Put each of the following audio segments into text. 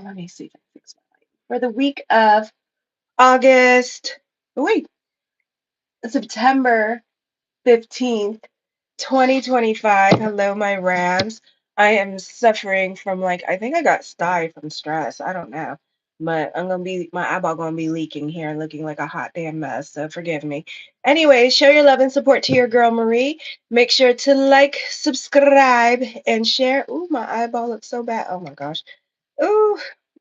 Let me see if I can fix my light. For the week of August, wait, September 15th, 2025. Hello, my Rams. I am suffering from I think I got sty from stress. I don't know. But my eyeball gonna be leaking here and looking like a hot damn mess. So forgive me. Anyway, show your love and support to your girl Marie. Make sure to like, subscribe, and share. Ooh, my eyeball looks so bad. Oh my gosh. Ooh,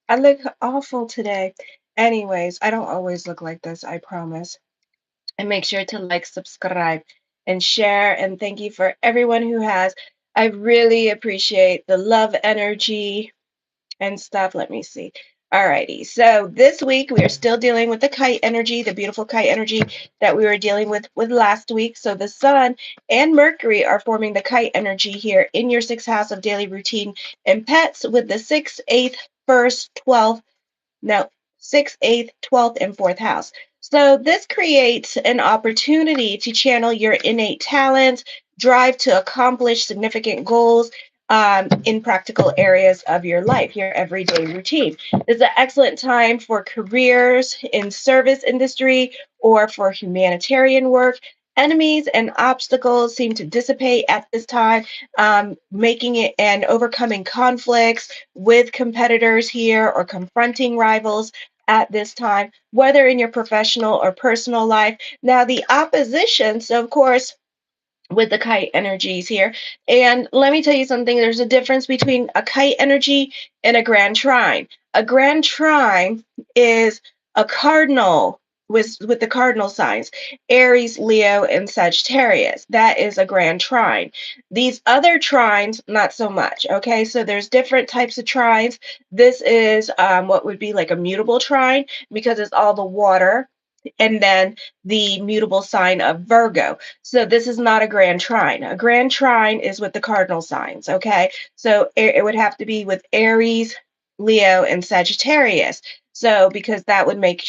I look awful today. Anyways, I don't always look like this, I promise. And make sure to like, subscribe, and share. And thank you for everyone who has. I really appreciate the love energy and stuff. Let me see. Alrighty. So this week we are still dealing with the kite energy, the beautiful kite energy that we were dealing with last week. So the sun and Mercury are forming the kite energy here in your sixth house of daily routine and pets with the sixth, eighth, first, 12th, no, 6th, 8th, 12th, and 4th house. So this creates an opportunity to channel your innate talents, drive to accomplish significant goals in practical areas of your life, your everyday routine. It's an excellent time for careers in service industry or for humanitarian work. Enemies and obstacles seem to dissipate at this time, making it and overcoming conflicts with competitors here or confronting rivals at this time, whether in your professional or personal life. Now, the opposition, so of course, with the kite energies here. And let me tell you something, there's a difference between a kite energy and a grand trine. A grand trine is a cardinal with the cardinal signs, Aries, Leo, and Sagittarius. That is a grand trine. These other trines, not so much. Okay, so there's different types of trines. This is what would be like a mutable trine because it's all the water, and then the mutable sign of Virgo. So this is not a grand trine. A grand trine is with the cardinal signs, okay? So it would have to be with Aries, Leo, and Sagittarius. So because that would make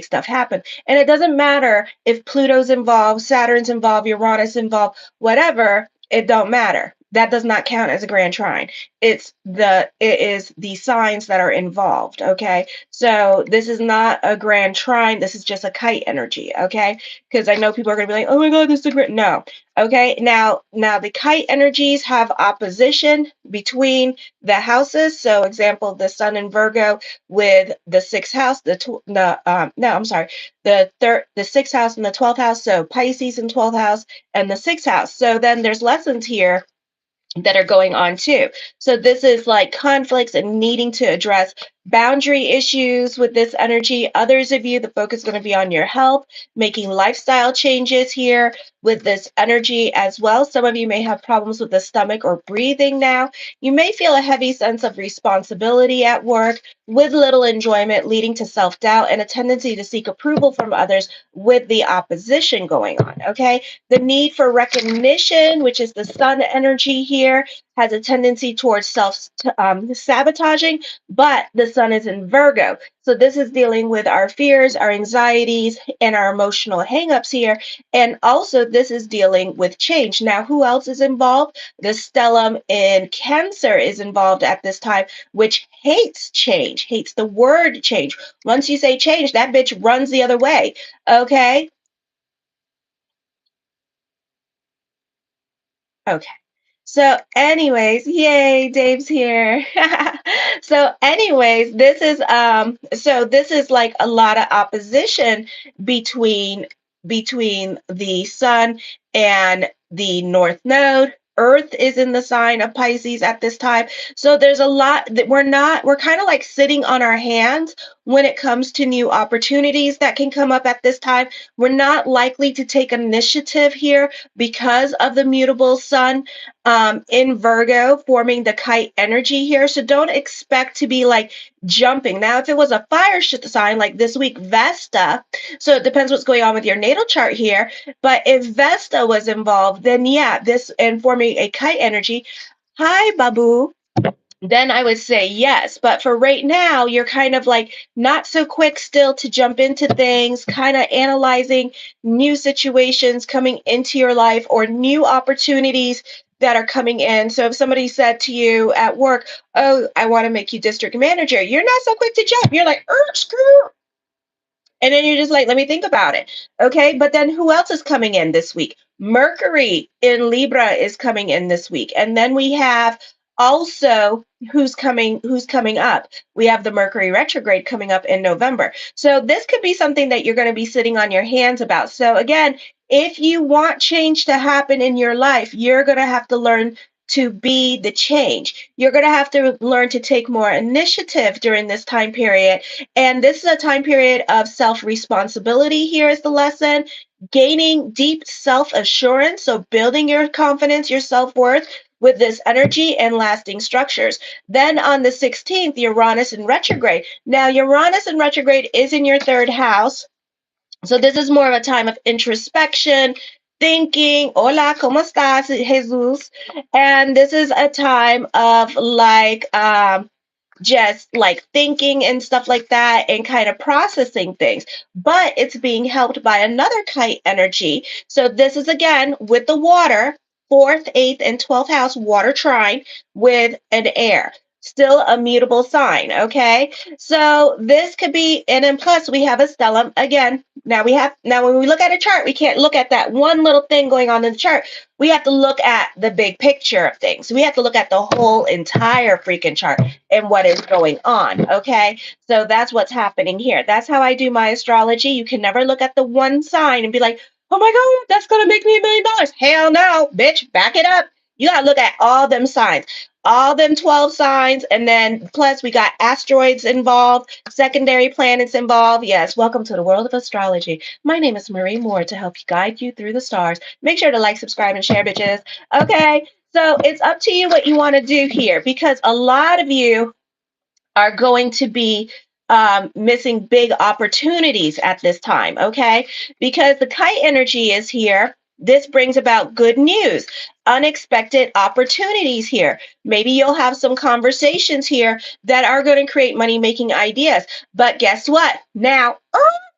stuff happen. And it doesn't matter if Pluto's involved, Saturn's involved, Uranus involved, whatever, it don't matter. That does not count as a grand trine. It is the signs that are involved, okay? So this is not a grand trine. This is just a kite energy, okay? Because I know people are going to be like, oh my God, this is a great. No. Okay. Now the kite energies have opposition between the houses. So example, the sun in Virgo with the sixth house, the sixth house and the 12th house. So Pisces in 12th house and the sixth house. So then there's lessons here that are going on too. So this is like conflicts and needing to address boundary issues with this energy. Others of you, the focus is going to be on your health, making lifestyle changes here with this energy as well. Some of you may have problems with the stomach or breathing now. You may feel a heavy sense of responsibility at work with little enjoyment, leading to self-doubt and a tendency to seek approval from others with the opposition going on, okay? The need for recognition, which is the sun energy here, has a tendency towards self-sabotaging, but the sun is in Virgo. So this is dealing with our fears, our anxieties, and our emotional hangups here. And also this is dealing with change. Now, who else is involved? The stellium in Cancer is involved at this time, which hates change, hates the word change. Once you say change, that bitch runs the other way, okay? Okay. So, anyways, yay, Dave's here. So, anyways, this is like a lot of opposition between the sun and the north node. Earth is in the sign of Pisces at this time. So there's a lot that we're kind of like sitting on our hands when it comes to new opportunities that can come up at this time. We're not likely to take initiative here because of the mutable sun in Virgo forming the kite energy here. So don't expect to be like jumping. Now, if it was a fire sign like this week, Vesta, so it depends what's going on with your natal chart here. But if Vesta was involved, then yeah, this and forming a kite energy. Hi, Babu. Then I would say yes. But for right now, you're kind of like not so quick still to jump into things, kind of analyzing new situations coming into your life or new opportunities that are coming in. So if somebody said to you at work, oh, I want to make you district manager, you're not so quick to jump. You're like, screw. And then you're just like, let me think about it. Okay. But then who else is coming in this week? Mercury in Libra is coming in this week. And then we have also who's coming up. We have the Mercury retrograde coming up in November. So this could be something that you're going to be sitting on your hands about. So again, if you want change to happen in your life, you're going to have to learn to be the change. You're going to have to learn to take more initiative during this time period, and this is a time period of self responsibility. Here is the lesson: gaining deep self assurance. So, building your confidence, your self worth with this energy and lasting structures. Then on the 16th, Uranus in retrograde. Now, Uranus in retrograde is in your third house. So, this is more of a time of introspection, thinking. Hola, ¿cómo estás, Jesus? And this is a time of just like thinking and stuff like that and kind of processing things. But it's being helped by another kite energy. So this is again with the water, fourth, eighth, and 12th house water trine with an air. Still a mutable sign, okay? So this could be, and then plus we have a stellium again. Now when we look at a chart, we can't look at that one little thing going on in the chart. We have to look at the big picture of things. We have to look at the whole entire freaking chart and what is going on. Okay. So that's what's happening here. That's how I do my astrology. You can never look at the one sign and be like, oh my God, that's going to make me $1 million. Hell no, bitch, back it up. You got to look at all them signs, all them 12 signs. And then plus we got asteroids involved, secondary planets involved. Yes. Welcome to the world of astrology. My name is Marie Moore to help guide you through the stars. Make sure to like, subscribe, and share, bitches. Okay. So it's up to you what you want to do here, because a lot of you are going to be missing big opportunities at this time, okay? Because the kite energy is here. This brings about good news, unexpected opportunities here. Maybe you'll have some conversations here that are going to create money making ideas. But guess what? Now,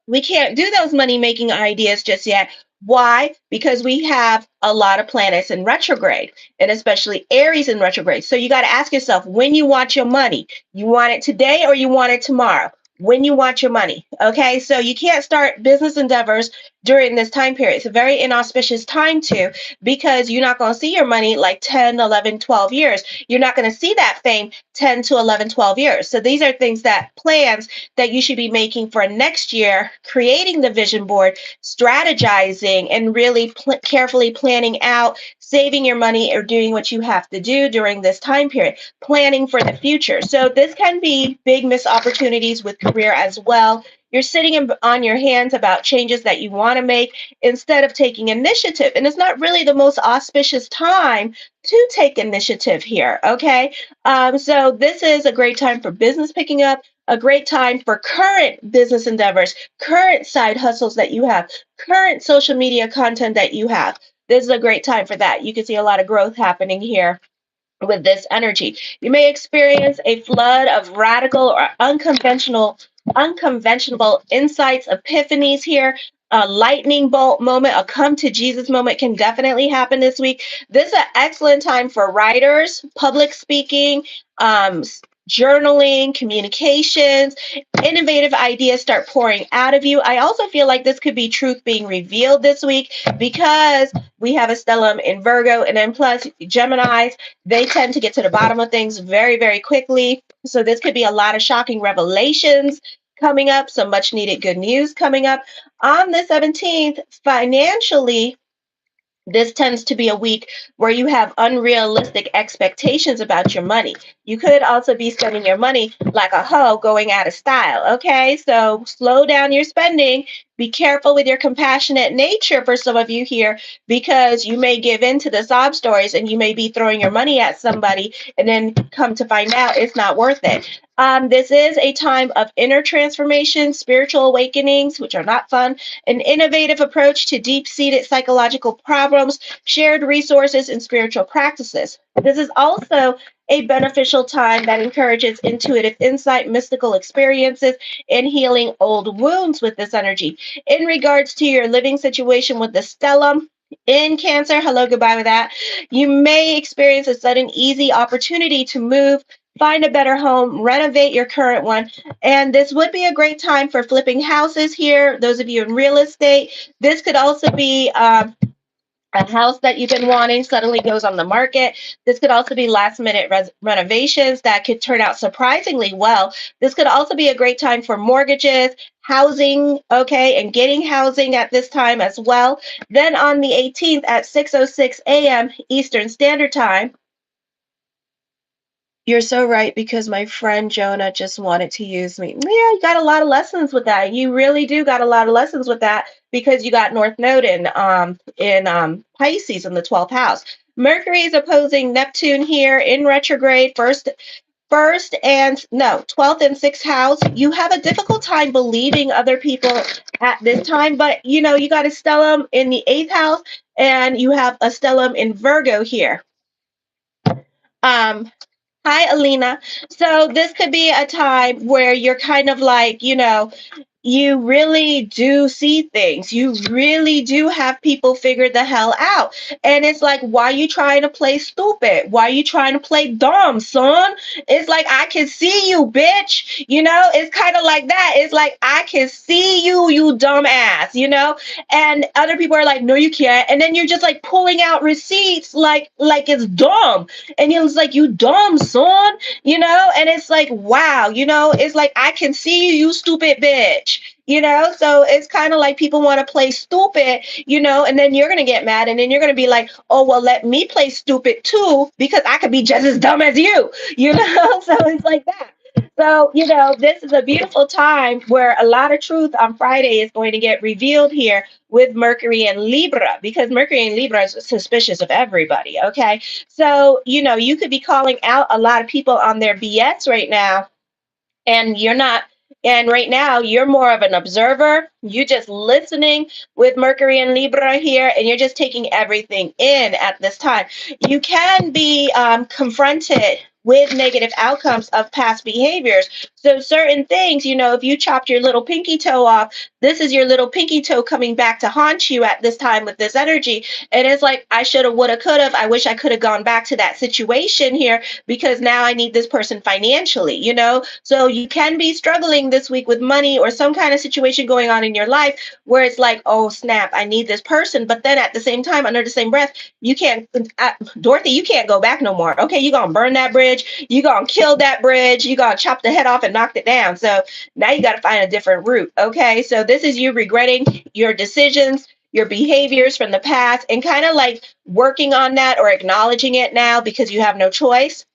we can't do those money making ideas just yet. Why? Because we have a lot of planets in retrograde, and especially Aries in retrograde. So you got to ask yourself, when you want your money, you want it today or you want it tomorrow? When you want your money. Okay. So you can't start business endeavors during this time period. It's a very inauspicious time too, because you're not going to see your money like 10, 11, 12 years. You're not going to see that fame 10 to 11, 12 years. So these are things that plans that you should be making for next year, creating the vision board, strategizing, and really carefully planning out, saving your money or doing what you have to do during this time period, planning for the future. So this can be big missed opportunities with career as well. You're sitting on your hands about changes that you want to make instead of taking initiative. And it's not really the most auspicious time to take initiative here. Okay. So this is a great time for business picking up, a great time for current business endeavors, current side hustles that you have, current social media content that you have. This is a great time for that. You can see a lot of growth happening here with this energy. You may experience a flood of radical or unconventional insights, epiphanies here. A lightning bolt moment, a come to Jesus moment can definitely happen this week. This is an excellent time for writers, public speaking, journaling, communications. Innovative ideas start pouring out of you. I also feel like this could be truth being revealed this week, because we have a stellium in Virgo, and then plus Geminis, they tend to get to the bottom of things very, very quickly. So this could be a lot of shocking revelations coming up, some much needed good news coming up. On the 17th, financially, this tends to be a week where you have unrealistic expectations about your money. You could also be spending your money like a hoe, going out of style. Okay, so slow down your spending. Be careful with your compassionate nature for some of you here, because you may give in to the sob stories and you may be throwing your money at somebody and then come to find out it's not worth it. This is a time of inner transformation, spiritual awakenings, which are not fun, an innovative approach to deep-seated psychological problems, shared resources, and spiritual practices. This is also a beneficial time that encourages intuitive insight, mystical experiences, and healing old wounds with this energy. In regards to your living situation with the stellium, In Cancer, hello, goodbye with that. You may experience a sudden, easy opportunity to move, find a better home, renovate your current one. And this would be a great time for flipping houses here. Those of you in real estate, this could also be a house that you've been wanting suddenly goes on the market. This could also be last minute renovations that could turn out surprisingly well. This could also be a great time for mortgages, housing, okay, and getting housing at this time as well. Then on the 18th at 6:06 a.m. Eastern Standard Time, you're so right because my friend Jonah just wanted to use me. Yeah, you got a lot of lessons with that. You really do got a lot of lessons with that because you got North Node in Pisces in the 12th house. Mercury is opposing Neptune here in retrograde, first and no 12th and 6th house. You have a difficult time believing other people at this time, but you know you got a stellium in the 8th house and you have a stellium in Virgo here. um Hi, Alina. So this could be a time where you're kind of like, you really do see things. You really do have people figure the hell out. And it's like, why are you trying to play stupid? Why are you trying to play dumb, son? It's like, I can see you, bitch. It's kind of like that. It's like, I can see you, you dumb ass, And other people are like, no, you can't. And then you're just like pulling out receipts like it's dumb. And it's like, you dumb, son, And it's like, wow, it's like, I can see you, you stupid bitch. So it's kind of like people want to play stupid, and then you're going to get mad and then you're going to be like, oh, well, let me play stupid too because I could be just as dumb as you. So it's like that. So, this is a beautiful time where a lot of truth on Friday is going to get revealed here with Mercury and Libra because Mercury and Libra is suspicious of everybody. Okay. So, you could be calling out a lot of people on their BS right now, and you're not. And right now, you're more of an observer. You're just listening with Mercury and Libra here, and you're just taking everything in at this time. You can be confronted with negative outcomes of past behaviors. So, certain things, if you chopped your little pinky toe off, this is your little pinky toe coming back to haunt you at this time with this energy. And it's like, I should have, would have, could have. I wish I could have gone back to that situation here because now I need this person financially. So you can be struggling this week with money or some kind of situation going on in your life where it's like, oh, snap, I need this person. But then at the same time, under the same breath, you can't, Dorothy, you can't go back no more. Okay, you're going to burn that bridge. You're going to kill that bridge. You're going to chop the head off and knock it down. So now you got to find a different route. Okay, so this is you regretting your decisions, your behaviors from the past, and kind of like working on that or acknowledging it now because you have no choice.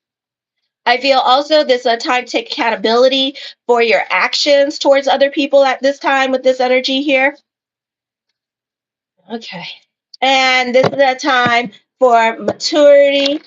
I feel also this is a time to take accountability for your actions towards other people at this time with this energy here. Okay. And this is a time for maturity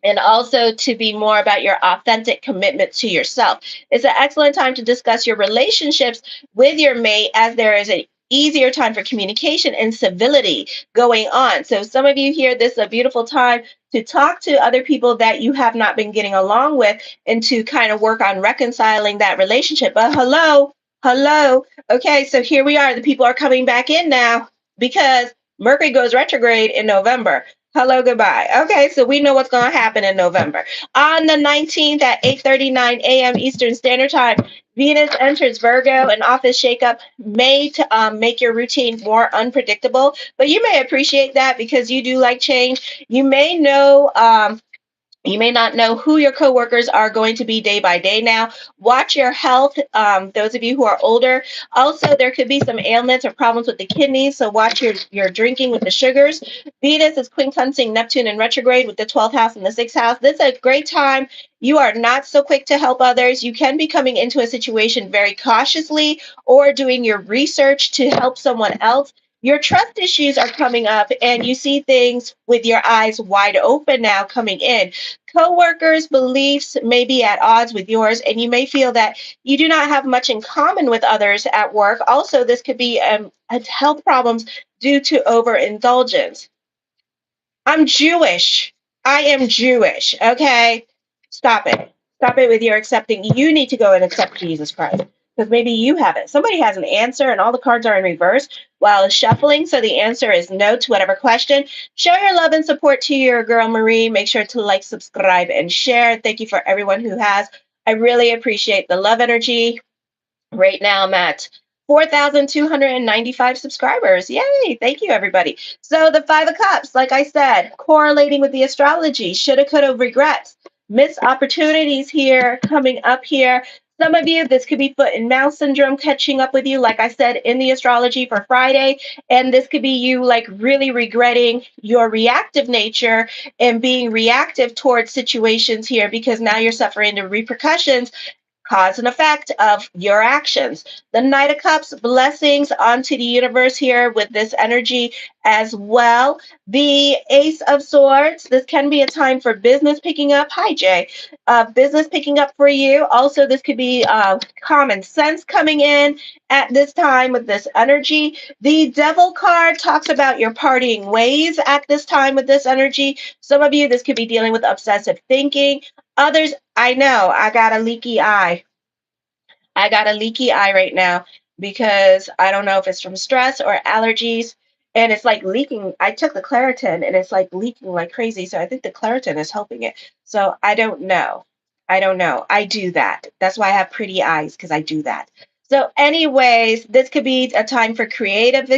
and also to be more about your authentic commitment to yourself. It's an excellent time to discuss your relationships with your mate as there is an easier time for communication and civility going on. So some of you here, this is a beautiful time to talk to other people that you have not been getting along with and to kind of work on reconciling that relationship. But hello. Okay, so here we are. The people are coming back in now because Mercury goes retrograde in November. Hello, goodbye. Okay, so we know what's going to happen in November. On the 19th at 8:39 a.m. Eastern Standard Time, Venus enters Virgo. An office shakeup may make your routine more unpredictable, but you may appreciate that because you do like change. You may not know who your coworkers are going to be day by day now. Watch your health, those of you who are older. Also, there could be some ailments or problems with the kidneys, so watch your drinking with the sugars. Venus is quincunxing Neptune in retrograde with the 12th house and the 6th house. This is a great time. You are not so quick to help others. You can be coming into a situation very cautiously or doing your research to help someone else. Your trust issues are coming up and you see things with your eyes wide open now coming in. Coworkers' beliefs may be at odds with yours, and you may feel that you do not have much in common with others at work. Also, this could be health problems due to overindulgence. I'm Jewish. I am Jewish. Okay, stop it. Stop it with your accepting. You need to go and accept Jesus Christ. because maybe you haven't. Somebody has an answer and all the cards are in reverse while it's shuffling. So the answer is no to whatever question. Show your love and support to your girl Marie. Make sure to like, subscribe, and share. Thank you for everyone who has. I really appreciate the love energy. Right now, I'm at 4,295 subscribers. Yay! Thank you, everybody. So, the Five of Cups, like I said, correlating with the astrology, shoulda, coulda, regrets, missed opportunities here, coming up here. Some of you, this could be foot and mouth syndrome catching up with you, like I said, in the astrology for Friday. And this could be you, like, really regretting your reactive nature and being reactive towards situations here because now you're suffering the repercussions, cause and effect of your actions. The Knight of Cups, blessings onto the universe here with this energy as well. The Ace of Swords, this can be a time for business picking up. Hi, Jay. Business picking up for you. Also, this could be common sense coming in at this time with this energy. The Devil card talks about your partying ways at this time with this energy. Some of you, this could be dealing with obsessive thinking. Others, I know, I got a leaky eye. I got a leaky eye right now because I don't know if it's from stress or allergies. And it's like leaking. I took the Claritin and it's like leaking like crazy. So I think the Claritin is helping it. So I don't know. I don't know. I do that. That's why I have pretty eyes because I do that. So, anyways, this could be a time for creative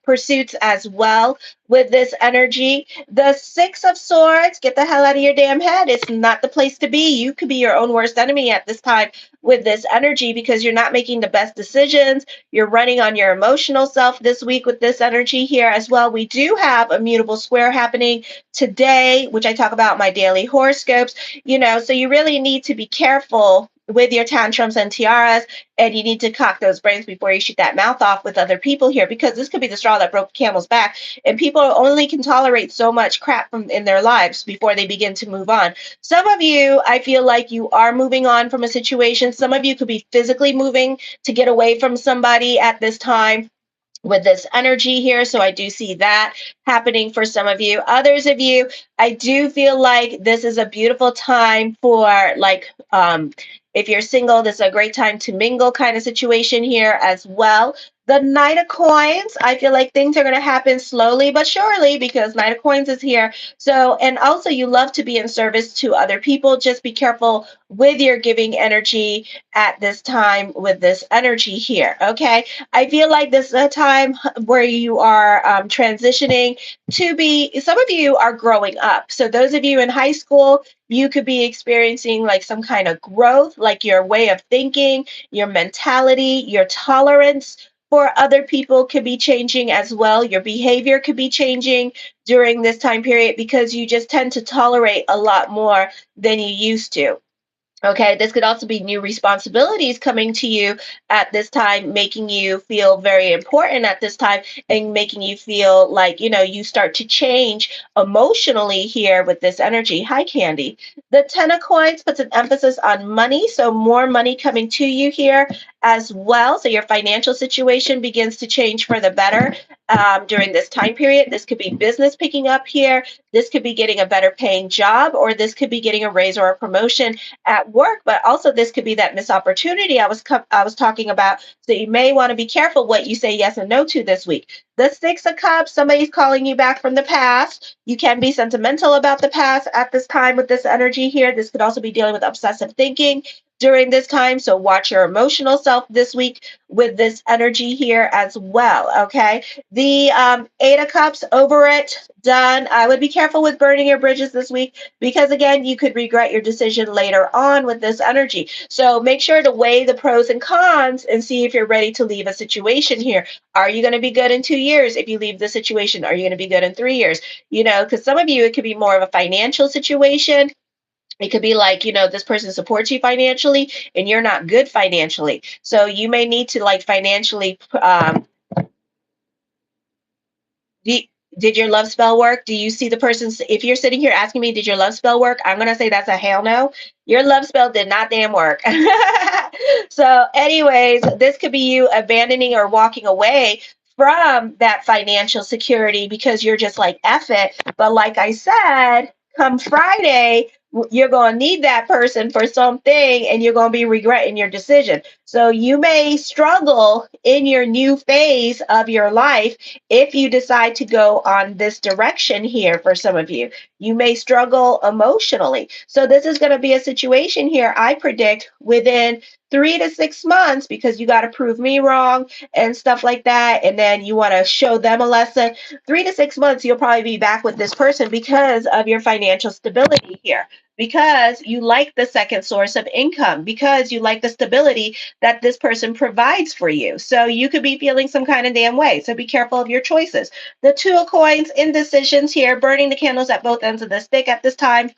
pursuits as well with this energy. The Six of Swords, get the hell out of your damn head. It's not the place to be. You could be your own worst enemy at this time with this energy because you're not making the best decisions. You're running on your emotional self this week with this energy here as well. We do have a mutable square happening today, which I talk about in my daily horoscopes, so you really need to be careful with your tantrums and tiaras, and you need to cock those brains before you shoot that mouth off with other people here, because this could be the straw that broke the camel's back, and people only can tolerate so much crap in their lives before they begin to move on. Some of you, I feel like you are moving on from a situation. Some of you could be physically moving to get away from somebody at this time with this energy here. So I do see that happening for some of you. Others of you, I do feel like this is a beautiful time for, like, if you're single, this is a great time to mingle kind of situation here as well. The Knight of Coins, I feel like things are going to happen slowly but surely because Knight of Coins is here. So, and also you love to be in service to other people. Just be careful with your giving energy at this time with this energy here. Okay. I feel like this is a time where you are transitioning to be, some of you are growing up. So those of you in high school, you could be experiencing like some kind of growth, like your way of thinking, your mentality, your tolerance for other people could be changing as well. Your behavior could be changing during this time period because you just tend to tolerate a lot more than you used to. Okay, this could also be new responsibilities coming to you at this time, making you feel very important at this time and making you feel like, you start to change emotionally here with this energy. Hi, Candy. The Ten of Coins puts an emphasis on money. So, more money coming to you here as well. So, your financial situation begins to change for the better during this time period. This could be business picking up here. This could be getting a better paying job, or this could be getting a raise or a promotion at work, but also this could be that missed opportunity I was talking about. So you may want to be careful what you say yes and no to this week. The Six of Cups, somebody's calling you back from the past. You can be sentimental about the past at this time with this energy here. This could also be dealing with obsessive thinking during this time. So watch your emotional self this week with this energy here as well. Okay. The Eight of Cups, over it, done. I would be careful with burning your bridges this week because, again, you could regret your decision later on with this energy. So make sure to weigh the pros and cons and see if you're ready to leave a situation here. Are you going to be good in 2 years? If you leave the situation, are you going to be good in 3 years? Because some of you, it could be more of a financial situation. It could be like, this person supports you financially and you're not good financially. So you may need to, like, financially do, did your love spell work? Do you see the person's, if you're sitting here asking me, did your love spell work? I'm going to say that's a hell no. Your love spell did not damn work. So anyways, this could be you abandoning or walking away from that financial security because you're just like, F it. But like I said, come Friday, you're going to need that person for something, and you're going to be regretting your decision. So you may struggle in your new phase of your life if you decide to go on this direction here. For some of you, you may struggle emotionally. So this is going to be a situation here, I predict, within 3 to 6 months, because you got to prove me wrong and stuff like that, and then you want to show them a lesson. 3 to 6 months, you'll probably be back with this person because of your financial stability here, because you like the second source of income, because you like the stability that this person provides for you. So you could be feeling some kind of damn way. So be careful of your choices. The Two of Coins, indecisions here, burning the candles at both ends of the stick at this time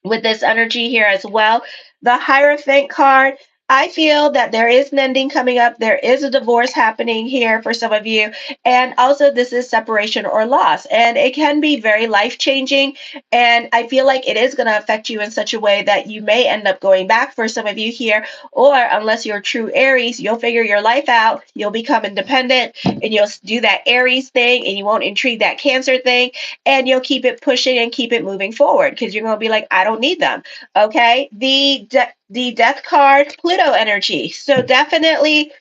with this energy here as well. The Hierophant card, I feel that there is an ending coming up. There is a divorce happening here for some of you. And also, this is separation or loss. And it can be very life changing. And I feel like it is going to affect you in such a way that you may end up going back for some of you here. Or unless you're true Aries, you'll figure your life out. You'll become independent, and you'll do that Aries thing, and you won't intrigue that Cancer thing, and you'll keep it pushing and keep it moving forward, because you're going to be like, I don't need them. Okay. The Death card, Pluto energy. So definitely,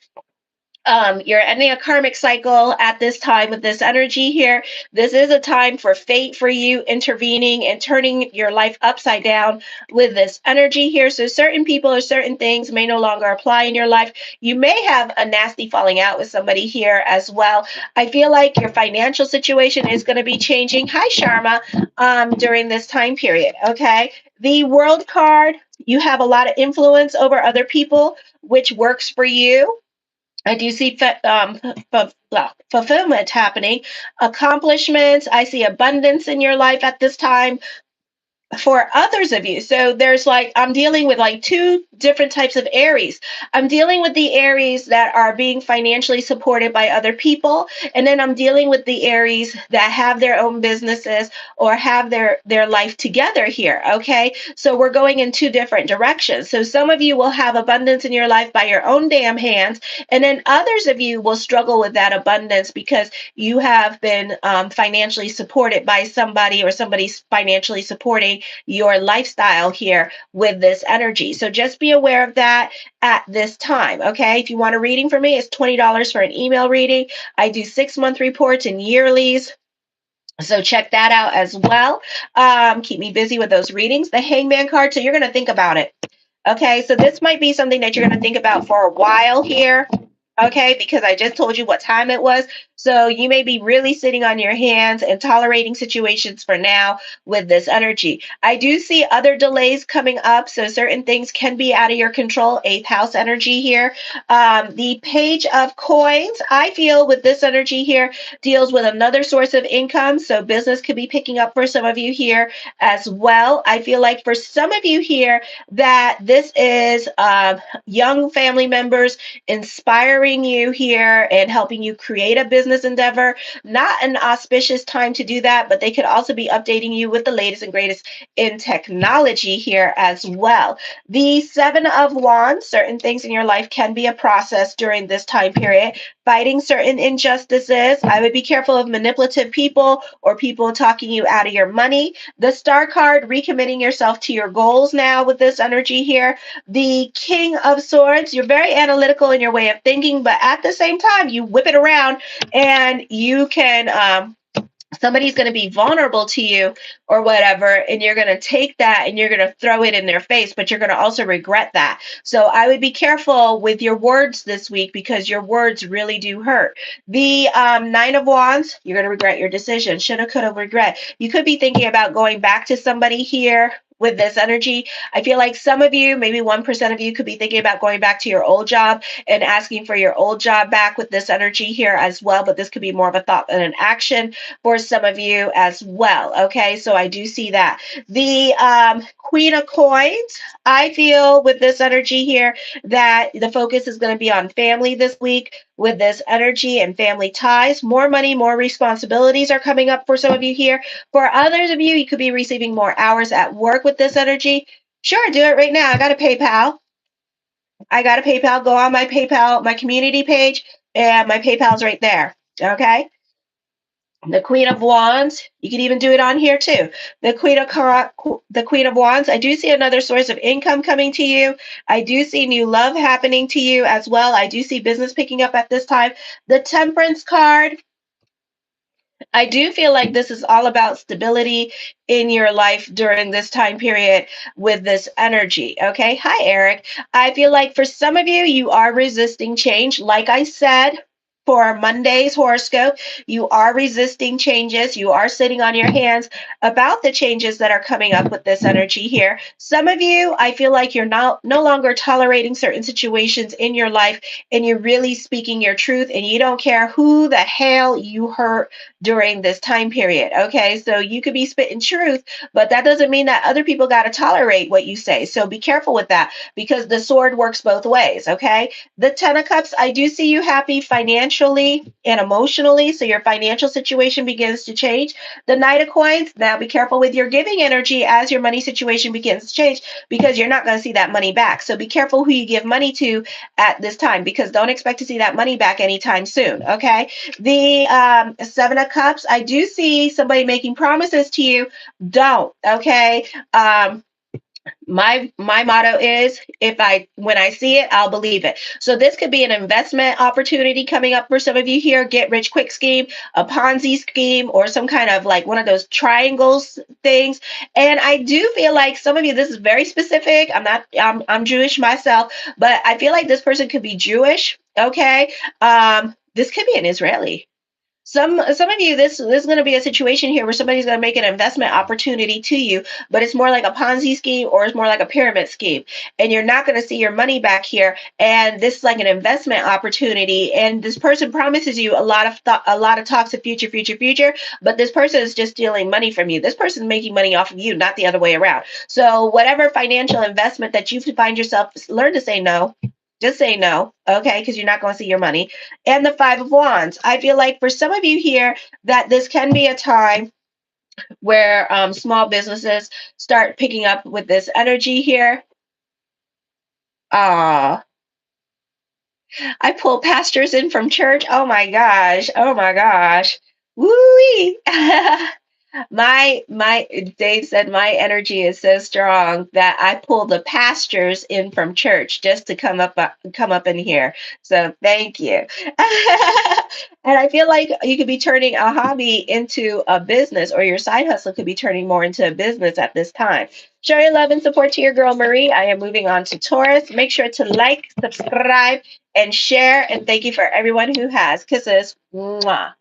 you're ending a karmic cycle at this time with this energy here. This is a time for fate, for you intervening and turning your life upside down with this energy here. So certain people or certain things may no longer apply in your life. You may have a nasty falling out with somebody here as well. I feel like your financial situation is going to be changing. Hi, Sharma. During this time period. Okay. The World card, you have a lot of influence over other people, which works for you. I do see fulfillment happening, accomplishments. I see abundance in your life at this time for others of you. So there's like, I'm dealing with like two different types of Aries. I'm dealing with the Aries that are being financially supported by other people, and then I'm dealing with the Aries that have their own businesses or have their life together here. Okay, so we're going in two different directions. So some of you will have abundance in your life by your own damn hands, and then others of you will struggle with that abundance because you have been financially supported by somebody, or somebody's financially supporting your lifestyle here with this energy. So just be aware of that at this time. Okay. If you want a reading from me, it's $20 for an email reading. I do 6-month reports and yearlies. So check that out as well. Keep me busy with those readings. The Hangman card. So you're going to think about it. Okay. So this might be something that you're going to think about for a while here. Okay, because I just told you what time it was. So you may be really sitting on your hands and tolerating situations for now with this energy. I do see other delays coming up. So certain things can be out of your control. Eighth house energy here. The Page of Coins, I feel with this energy here, deals with another source of income. So business could be picking up for some of you here as well. I feel like for some of you here that this is young family members inspiring you here and helping you create a business endeavor. Not an auspicious time to do that, but they could also be updating you with the latest and greatest in technology here as well. The Seven of Wands, certain things in your life can be a process during this time period. Fighting certain injustices. I would be careful of manipulative people or people talking you out of your money. The Star card, recommitting yourself to your goals now with this energy here. The King of Swords, you're very analytical in your way of thinking, but at the same time, you whip it around and you can somebody's going to be vulnerable to you or whatever, and you're going to take that and you're going to throw it in their face, but you're going to also regret that. So I would be careful with your words this week, because your words really do hurt. The Nine of Wands, you're going to regret your decision. Shoulda, coulda, regret. You could be thinking about going back to somebody here with this energy. I feel like some of you, maybe 1% of you, could be thinking about going back to your old job and asking for your old job back with this energy here as well, but this could be more of a thought than an action for some of you as well. Okay, so I do see that. The Queen of Coins, I feel with this energy here that the focus is going to be on family this week with this energy and family ties. More money, more responsibilities are coming up for some of you here. For others of you, you could be receiving more hours at work with this energy. Sure, do it right now. I got a PayPal. Go on my PayPal, my community page, and my PayPal's right there. Okay. The Queen of Wands, you can even do it on here too. The Queen of Wands, I do see another source of income coming to you. I do see new love happening to you as well. I do see business picking up at this time. The Temperance card, I do feel like this is all about stability in your life during this time period with this energy. Okay. Hi, Eric. I feel like for some of you, you are resisting change. Like I said, for Monday's horoscope, you are resisting changes. You are sitting on your hands about the changes that are coming up with this energy here. Some of you, I feel like you're no longer tolerating certain situations in your life and you're really speaking your truth and you don't care who the hell you hurt during this time period. Okay, so you could be spitting truth, but that doesn't mean that other people got to tolerate what you say. So be careful with that because the sword works both ways. Okay, the Ten of Cups, I do see you happy financially and emotionally. So your financial situation begins to change. The Knight of Coins, now be careful with your giving energy as your money situation begins to change because you're not going to see that money back. So be careful who you give money to at this time because don't expect to see that money back anytime soon. Okay, the Seven of Cups, I do see somebody making promises to you. Don't, okay? My motto is if I when I see it, I'll believe it. So this could be an investment opportunity coming up for some of you here, get rich quick scheme, a Ponzi scheme, or some kind of like one of those triangles things. And I do feel like some of you, this is very specific. I'm Jewish myself, but I feel like this person could be Jewish. Okay. This could be an Israeli. Some of you, this is going to be a situation here where somebody's going to make an investment opportunity to you, but it's more like a Ponzi scheme or it's more like a pyramid scheme, and you're not going to see your money back here. And this is like an investment opportunity, and this person promises you a lot of talks of future, but this person is just stealing money from you. This person is making money off of you, not the other way around. So whatever financial investment that you find yourself, learn to say no. Just say no, okay? Because you're not going to see your money. And the Five of Wands. I feel like for some of you here that this can be a time where small businesses start picking up with this energy here. I pull pastors in from church. Oh my gosh. Oh my gosh. Woo! My Dave said my energy is so strong that I pull the pastors in from church just to come up in here. So thank you. And I feel like you could be turning a hobby into a business, or your side hustle could be turning more into a business at this time. Show your love and support to your girl Marie. I am moving on to Taurus. Make sure to like, subscribe, and share. And thank you for everyone who has. Kisses. Mwah.